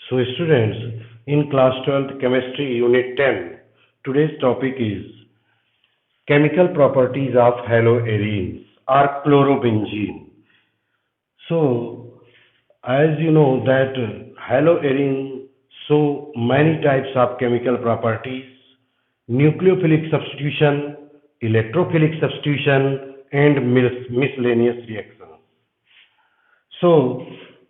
So students, in class 12th chemistry unit 10, today's topic is chemical properties of haloarenes or chlorobenzene. So as you know that haloarene show many types of chemical properties: nucleophilic substitution, electrophilic substitution, and miscellaneous reactions. So,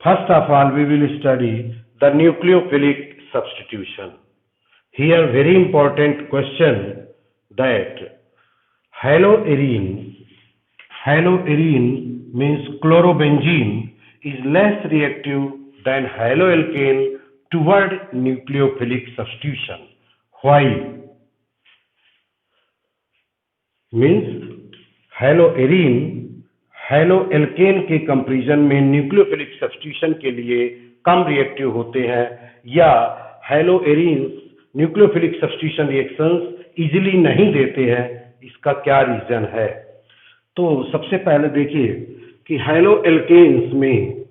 first of all, we will study the nucleophilic substitution. Here, very important question that haloarene, haloarene means chlorobenzene is less reactive than haloalkane toward nucleophilic substitution. Why? Means haloarene haloalkane के comparison में nucleophilic substitution के लिए कम reactive होते हैं, या haloarenes nucleophilic substitution reactions easily नहीं देते हैं. इसका क्या रीजन है? तो सबसे पहले देखिए कि हेलोएल्केन्स में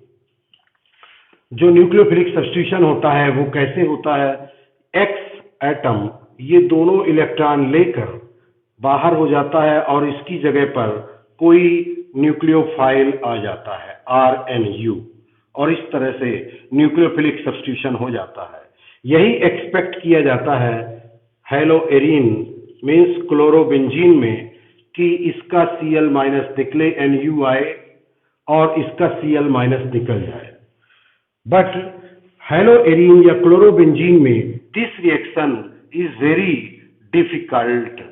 जो न्यूक्लियोफिलिक सब्स्टिट्यूशन होता है वो कैसे होता है. एक्स एटम ये दोनों इलेक्ट्रॉन लेकर बाहर हो जाता है और इसकी जगह पर कोई न्यूक्लियोफाइल आ जाता है RNU, और इस तरह से न्यूक्लियोफिलिक सब्स्टिट्यूशन हो जाता है. यही एक्सपेक्ट किया जाता है हेलोएरीन मीन्स क्लोरोबेंजीन में कि इसका Cl माइनस निकले, Nu आए और इसका Cl माइनस निकल जाए. बट हेलोएरीन या क्लोरोबेंजीन में this reaction is very difficult.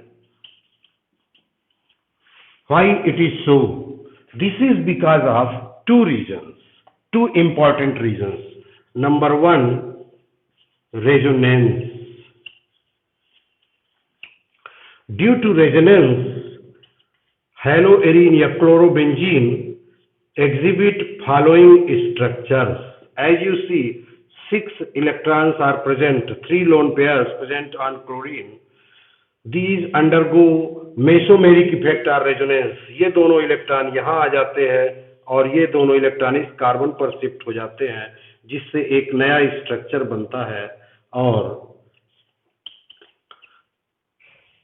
Why it is so? This is because of two reasons, two important reasons. Number one, resonance. Due to resonance, haloarene या chlorobenzene exhibit following structures. As you see, 6 electrons are present, 3 lone pairs present on chlorine. These undergo mesomeric effect और resonance. ये दोनों electron यहाँ आ जाते हैं और ये दोनों इलेक्ट्रॉन इस कार्बन पर शिफ्ट हो जाते हैं, जिससे एक नया स्ट्रक्चर बनता है और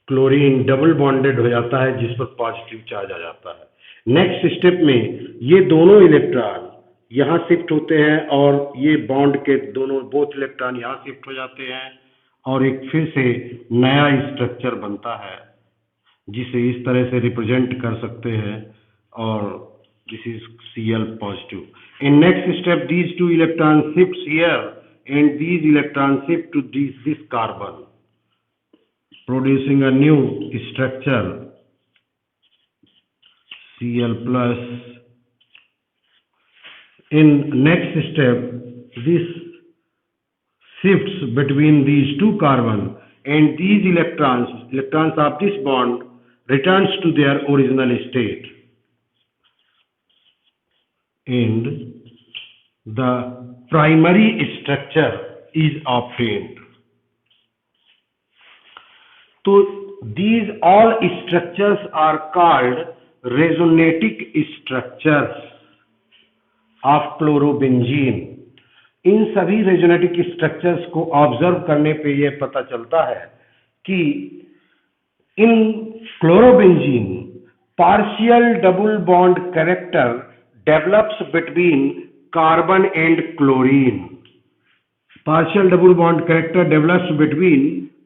क्लोरीन डबल बॉन्डेड हो जाता है, जिस पर पॉजिटिव चार्ज आ जाता है. नेक्स्ट स्टेप में ये दोनों इलेक्ट्रॉन यहाँ शिफ्ट होते हैं और ये बॉन्ड के दोनों बोथ इलेक्ट्रॉन यहाँ शिफ्ट हो जाते हैं और एक फिर से नया स्ट्रक्चर बनता है, जिसे इस तरह से रिप्रेजेंट कर सकते हैं, और दिस this Cl positive. In next step these two electron shifts here and these electron shift to this carbon, producing a new structure Cl plus. In next step, this shifts between these two carbon and these electrons of this bond returns to their original state, and the primary structure is obtained. So these all structures are called resonatic structures of chlorobenzene. इन सभी रेजोनेटिक structures को observe करने पे यह पता चलता है कि in chlorobenzene partial double bond character develops between carbon and chlorine. Partial double bond character develops between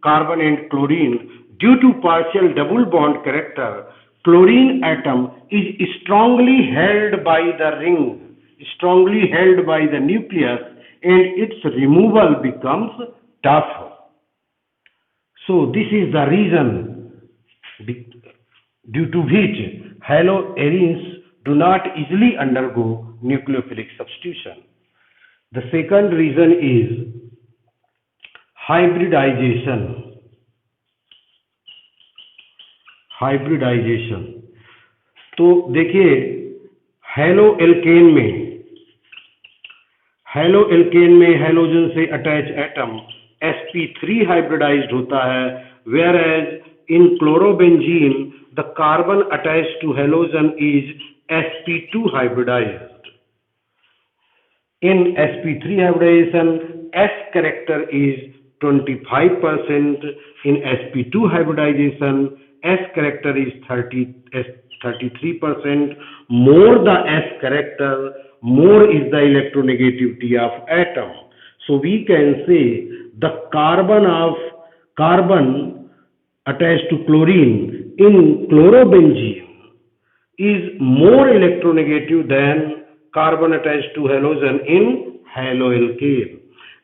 carbon and chlorine. Due to partial double bond character, chlorine atom is strongly held by the ring, strongly held by the nucleus, and its removal becomes tough. So this is the reason due to which haloarenes do not easily undergo nucleophilic substitution. The second reason is hybridization. Hybridization. तो देखिए haloalkane में halogen से attach atom sp3 hybridised होता है, whereas in chlorobenzene the carbon attached to halogen is sp2 hybridized. In sp3 hybridization, S character is 25%. In sp2 hybridization, S character is 33%. More the S character, more is the electronegativity of atom. So we can say the carbon attached to chlorine in chlorobenzene is more electronegative than carbon attached to halogen in haloalkane.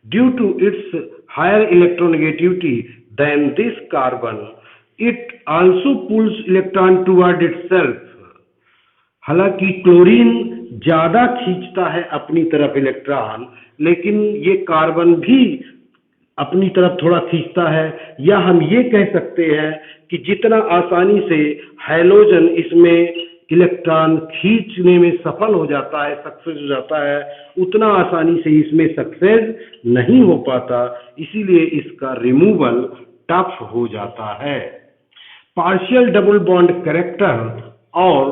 Due to its higher electronegativity than this carbon, it also pulls electron toward itself. हालांकि chlorine ज्यादा खींचता है अपनी तरफ electron, लेकिन ये carbon भी अपनी तरफ थोड़ा खींचता है, या हम ये कह सकते हैं कि जितना आसानी से हैलोजन इसमें इलेक्ट्रॉन खींचने में सफल हो जाता है, सक्सेस हो जाता है, उतना आसानी से इसमें सक्सेस नहीं हो पाता, इसीलिए इसका रिमूवल टफ हो जाता है। पार्शियल डबल बॉन्ड कैरेक्टर और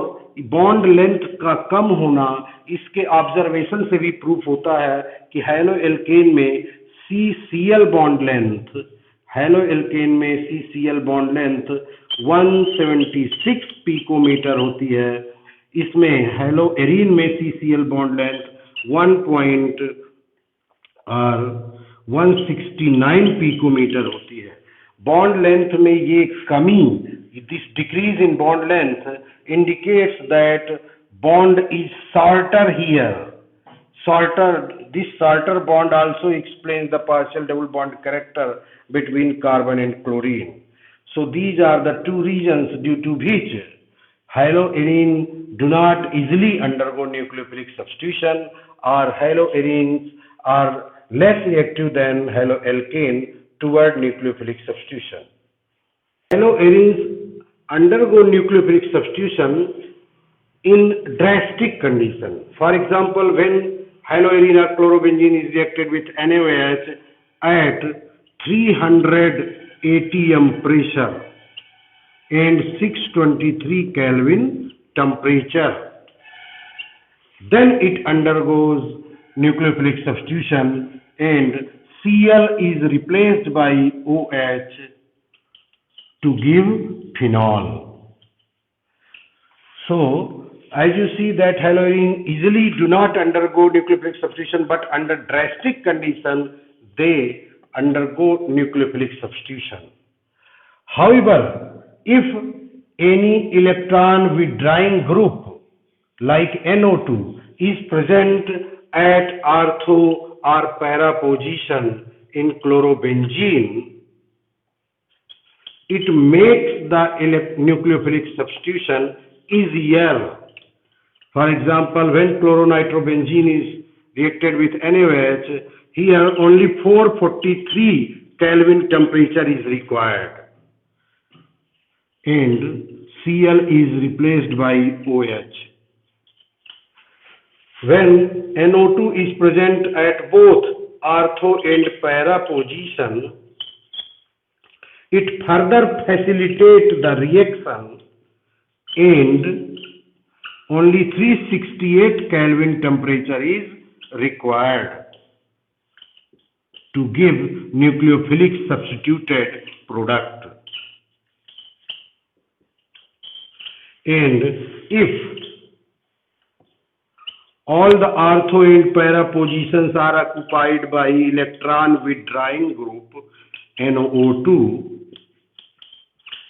बॉन्ड लेंथ का कम होना इसके ऑब्जर्वेशन से भी प्रूफ होता है कि हैलोएल्केन में CCl बॉन्ड लेंथ, हैलोएल्केन में CCl बॉन्ड लेंथ 176 पिकोमीटर होती है, इसमें हैलोएरीन में CCl बॉन्ड लेंथ 169 पिकोमीटर होती है। बॉन्ड लेंथ में ये कमी, this decrease in bond length indicates that bond is shorter here. This shorter bond also explains the partial double bond character between carbon and chlorine. So these are the two reasons due to which haloarene do not easily undergo nucleophilic substitution, or haloarenes are less reactive than haloalkane toward nucleophilic substitution. Haloarenes undergo nucleophilic substitution in drastic condition. For example, when haloarene or chlorobenzene is reacted with NaOH at 300 atm pressure and 623 Kelvin temperature, then it undergoes nucleophilic substitution and Cl is replaced by OH to give phenol. So, as you see that haloarene easily do not undergo nucleophilic substitution, but under drastic condition they undergo nucleophilic substitution. However, if any electron withdrawing group like NO2 is present at ortho or para position in chlorobenzene, it makes the nucleophilic substitution easier. For example, when chloronitrobenzene is reacted with NaOH, here only 443 Kelvin temperature is required and Cl is replaced by OH. When NO2 is present at both ortho and para position, it further facilitates the reaction and only 368 Kelvin temperature is required to give nucleophilic substituted product. And if all the ortho and para positions are occupied by electron withdrawing group NO2,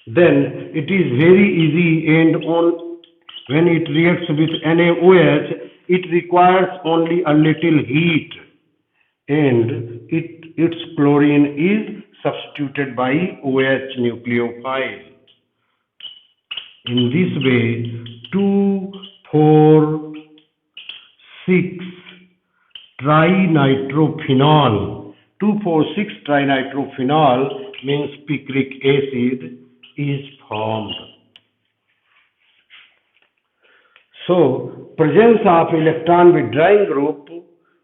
then it is very easy, and when it reacts with NaOH, it requires only a little heat and its chlorine is substituted by OH nucleophile. In this way, 2,4,6-trinitrophenol means picric acid is formed. So, presence of electron withdrawing group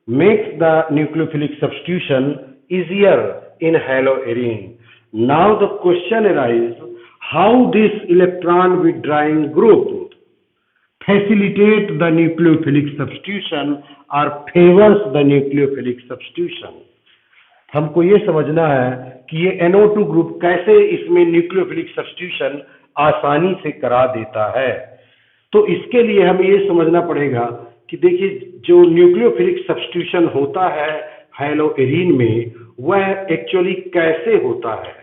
makes the nucleophilic substitution easier in haloarene. Now the question arises, how this electron withdrawing group facilitate the nucleophilic substitution or favors the nucleophilic substitution? हमको ये समझना है कि ये NO2 group कैसे इसमें nucleophilic substitution आसानी से करा देता है। तो इसके लिए हमें ये समझना पड़ेगा कि देखिए जो न्यूक्लियोफिलिक सब्स्टिट्यूशन होता है हैलोएरीन में वह एक्चुअली कैसे होता है।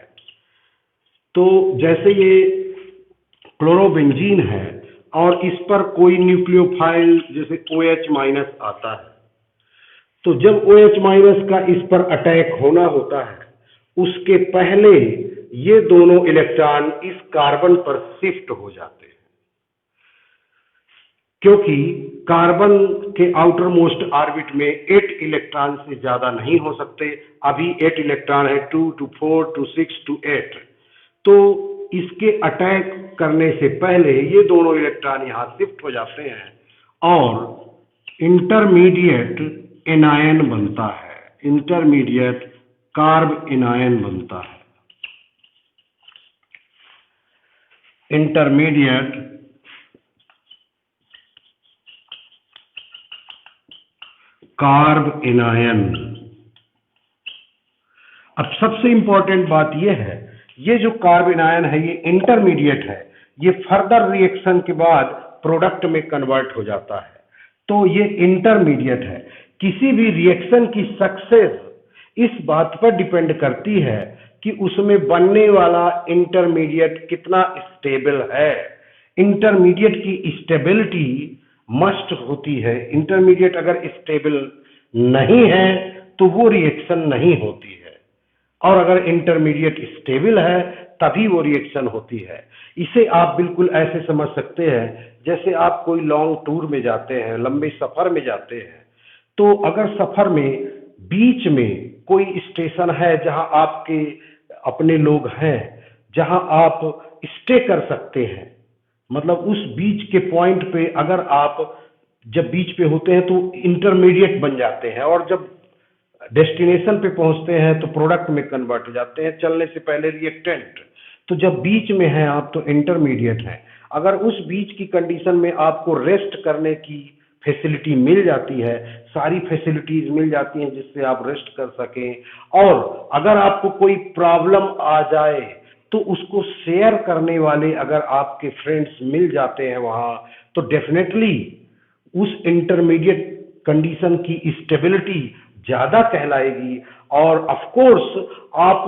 तो जैसे ये क्लोरोबेंजीन है और इस पर कोई न्यूक्लियोफाइल जैसे OH- आता है, तो जब OH- का इस पर अटैक होना होता है उसके पहले ये दोनों इलेक्ट्रॉन इस कार्बन पर शिफ्ट हो जाते हैं, क्योंकि कार्बन के आउटर मोस्ट ऑर्बिट में 8 इलेक्ट्रॉन से ज्यादा नहीं हो सकते। अभी 8 इलेक्ट्रॉन है, 2 to 4 to 6 to 8। तो इसके अटैक करने से पहले ये दोनों इलेक्ट्रॉन यहां शिफ्ट हो जाते हैं और इंटरमीडिएट एनायन बनता है, इंटरमीडिएट कार्ब एनायन बनता है, इंटरमीडिएट कार्ब एनायन। अब सबसे इंपॉर्टेंट बात यह है, ये जो कार्ब एनायन है ये इंटरमीडिएट है, ये फर्दर रिएक्शन के बाद प्रोडक्ट में कन्वर्ट हो जाता है। तो ये इंटरमीडिएट है। किसी भी रिएक्शन की सक्सेस इस बात पर डिपेंड करती है कि उसमें बनने वाला इंटरमीडिएट कितना स्टेबल है। इंटरमीडिएट की स्टेबिलिटी मस्ट होती है। इंटरमीडिएट अगर स्टेबल नहीं है तो वो रिएक्शन नहीं होती है, और अगर इंटरमीडिएट स्टेबल है तभी वो रिएक्शन होती है। इसे आप बिल्कुल ऐसे समझ सकते हैं जैसे आप कोई लॉन्ग टूर में जाते हैं, लंबे सफर में जाते हैं, तो अगर सफर में बीच में कोई स्टेशन है जहां आपके अपने लोग हैं, जहां आप स्टे कर सकते हैं, मतलब उस बीच के पॉइंट पे अगर आप जब बीच पे होते हैं तो इंटरमीडिएट बन जाते हैं, और जब डेस्टिनेशन पे पहुंचते हैं तो प्रोडक्ट में कन्वर्ट हो जाते हैं, चलने से पहले रिएक्टेंट। तो जब बीच में हैं आप तो इंटरमीडिएट हैं। अगर उस बीच की कंडीशन में आपको रेस्ट करने की फैसिलिटी मिल जाती है, सारी फैसिलिटीज मिल जाती हैं जिससे आप रेस्ट कर सकें, और अगर आपको कोई प्रॉब्लम आ जाए तो उसको शेयर करने वाले अगर आपके फ्रेंड्स मिल जाते हैं वहां, तो डेफिनेटली उस इंटरमीडिएट कंडीशन की स्टेबिलिटी ज्यादा कहलाएगी, और ऑफ कोर्स आप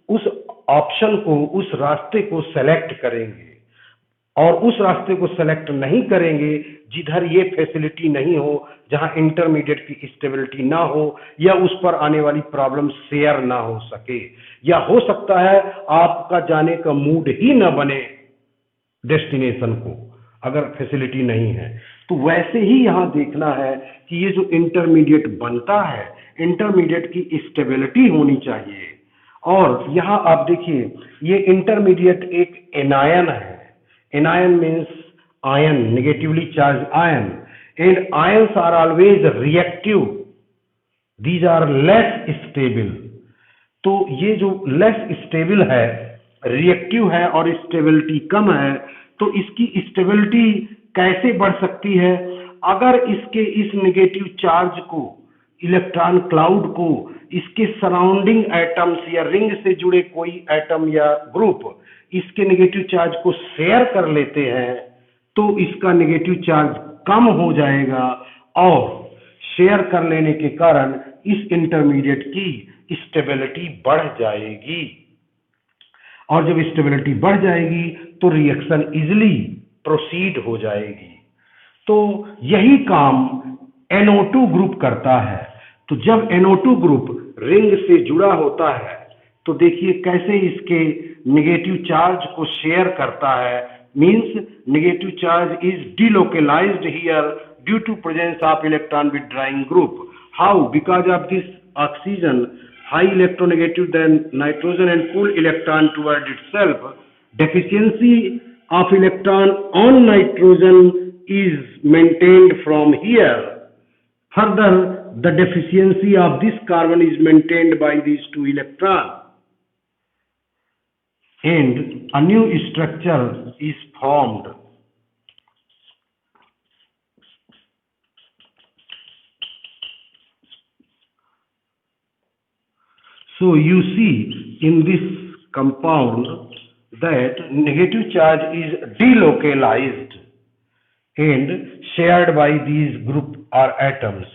उस ऑप्शन को, उस रास्ते को सेलेक्ट करेंगे। और उस रास्ते को सेलेक्ट नहीं करेंगे जिधर ये फैसिलिटी नहीं हो, जहां इंटरमीडिएट की स्टेबिलिटी ना हो, या उस पर आने वाली प्रॉब्लम शेयर ना हो सके, या हो सकता है आपका जाने का मूड ही ना बने डेस्टिनेशन को, अगर फैसिलिटी नहीं है। तो वैसे ही यहां देखना है कि ये जो इंटरमीडिएट बनता है, इंटरमीडिएट की स्टेबिलिटी होनी चाहिए। और यहां आप देखिए ये इंटरमीडिएट एक एनायन है। Anion means ion, negatively charge ion, and ions are always reactive, these are less stable. तो ये जो लेस स्टेबल है, रिएक्टिव है और स्टेबिलिटी कम है, तो इसकी स्टेबिलिटी कैसे बढ़ सकती है? अगर इसके इस नेगेटिव चार्ज को, इलेक्ट्रॉन क्लाउड को, इसके सराउंडिंग एटम्स या रिंग से जुड़े कोई एटम या ग्रुप इसके नेगेटिव चार्ज को शेयर कर लेते हैं, तो इसका नेगेटिव चार्ज कम हो जाएगा, और शेयर कर लेने के कारण इस इंटरमीडिएट की स्टेबिलिटी बढ़ जाएगी, और जब स्टेबिलिटी बढ़ जाएगी तो रिएक्शन इजिली प्रोसीड हो जाएगी। तो यही काम NO2 ग्रुप करता है। तो जब NO2 ग्रुप रिंग से जुड़ा होता है तो देखिए कैसे इसके नेगेटिव चार्ज को शेयर करता है, means negative charge is delocalized here due to presence of electron withdrawing group. How? Because of this oxygen high electronegative than nitrogen and pull electron toward itself. Deficiency of electron on nitrogen is maintained from here. Further, the deficiency of this carbon is maintained by these two electrons, and a new structure is formed. So you see in this compound that negative charge is delocalized and shared by these group or atoms.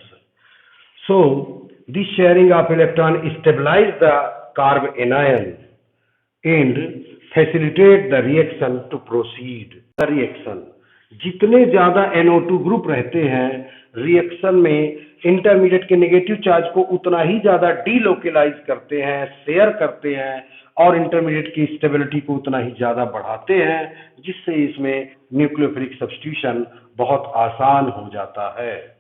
So this sharing of electron stabilize the carbanion and facilitate the reaction to proceed. The reaction जितने ज्यादा NO2 group रहते हैं reaction में intermediate के negative charge को उतना ही ज्यादा delocalise करते हैं, शेयर करते हैं और इंटरमीडिएट की स्टेबिलिटी को उतना ही ज्यादा बढ़ाते हैं, जिससे इसमें न्यूक्लियोफिलिक सब्स्टिट्यूशन बहुत आसान हो जाता है।